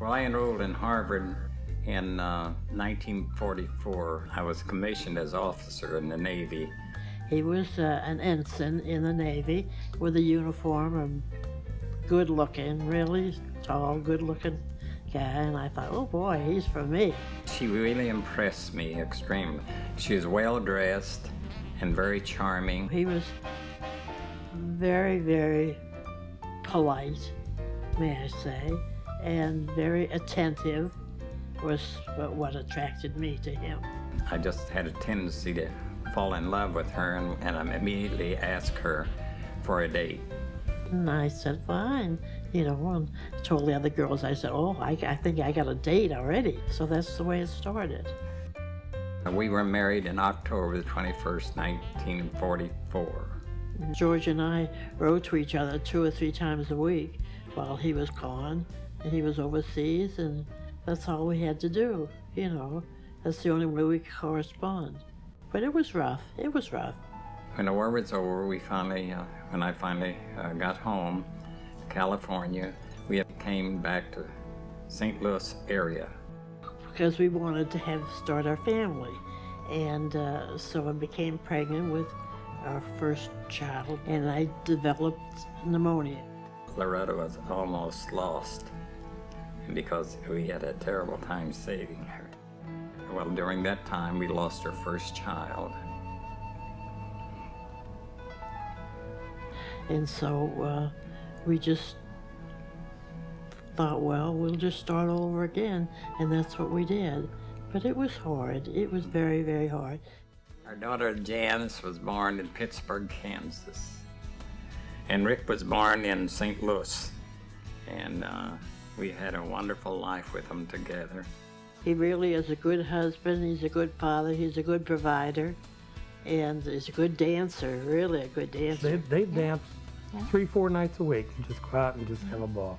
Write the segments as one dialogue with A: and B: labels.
A: Well, I enrolled in Harvard in 1944. I was commissioned as officer in the Navy.
B: He was an ensign in the Navy with a uniform and good-looking, really tall, good-looking guy, and I thought, oh boy, he's for me.
A: She really impressed me extremely. She was well-dressed and very charming.
B: He was very, very polite, may I say, and very attentive was what attracted me to him.
A: I just had a tendency to fall in love with her, and I immediately asked her for a date.
B: And I said, fine, and told the other girls, I said, oh, I think I got a date already. So that's the way it started.
A: We were married in October the 21st, 1944.
B: George and I wrote to each other 2 or 3 times a week while he was gone, and he was overseas, and that's all we had to do, That's the only way we could correspond. But it was rough. It was rough.
A: When the war was over, when I finally got home to California, we came back to St. Louis area.
B: Because we wanted to start our family. And so I became pregnant with our first child, and I developed pneumonia.
A: Loretta was almost lost because we had a terrible time saving her. Well, during that time, we lost our first child.
B: And so we just thought, well, we'll just start over again, and that's what we did. But it was hard. It was very, very hard.
A: Our daughter Janice was born in Pittsburgh, Kansas. And Rick was born in St. Louis. And we had a wonderful life with them together.
B: He really is a good husband. He's a good father. He's a good provider. And he's a good dancer, really a good dancer.
C: They dance 3-4 nights a week and just go out and just have a ball.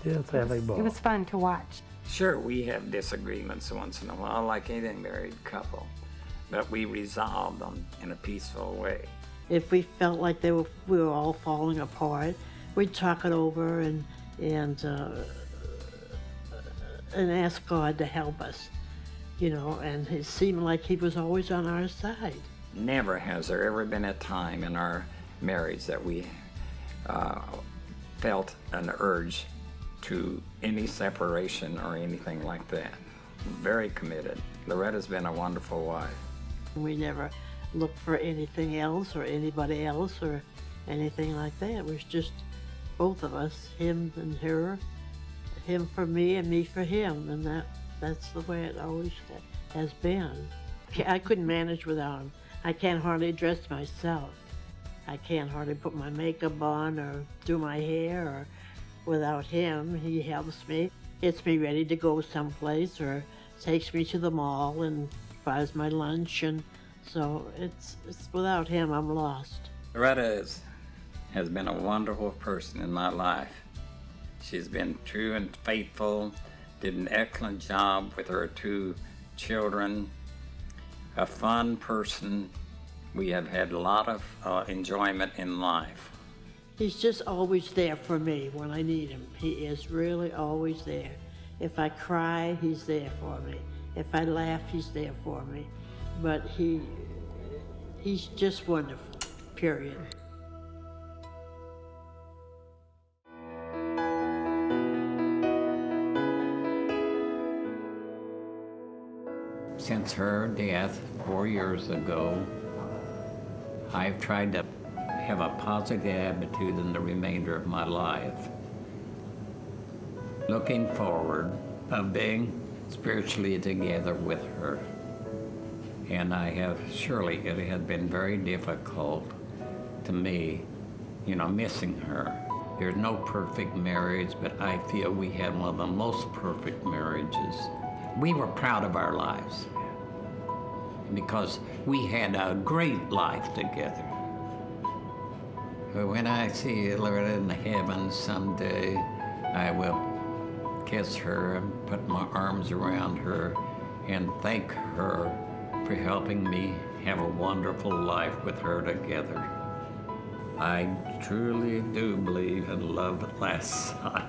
C: Just have a ball.
D: It was fun to watch.
A: Sure, we have disagreements once in a while, like any married couple, but we resolved them in a peaceful way.
B: If we felt like we were all falling apart, we'd talk it over and ask God to help us, and it seemed like he was always on our side.
A: Never has there ever been a time in our marriage that we felt an urge to any separation or anything like that. Very committed. Loretta's been a wonderful wife.
B: We never looked for anything else or anybody else or anything like that. It was just both of us, him and her, him for me and me for him, and that's the way it always has been. I couldn't manage without him. I can't hardly dress myself. I can't hardly put my makeup on or do my hair or without him. He helps me, gets me ready to go someplace or takes me to the mall and buys my lunch, and so it's without him I'm lost.
A: Loretta has been a wonderful person in my life. She's been true and faithful, did an excellent job with her 2 children, a fun person. We have had a lot of enjoyment in life.
B: He's just always there for me when I need him. He is really always there. If I cry, he's there for me. If I laugh, he's there for me. But he's just wonderful, period.
A: Since her death 4 years ago, I've tried to have a positive attitude in the remainder of my life. Looking forward of being spiritually together with her. And surely it had been very difficult to me, missing her. There's no perfect marriage, but I feel we had one of the most perfect marriages. We were proud of our lives because we had a great life together. But when I see Loretta in heaven someday, I will kiss her and put my arms around her and thank her for helping me have a wonderful life with her together. I truly do believe in love at last sight.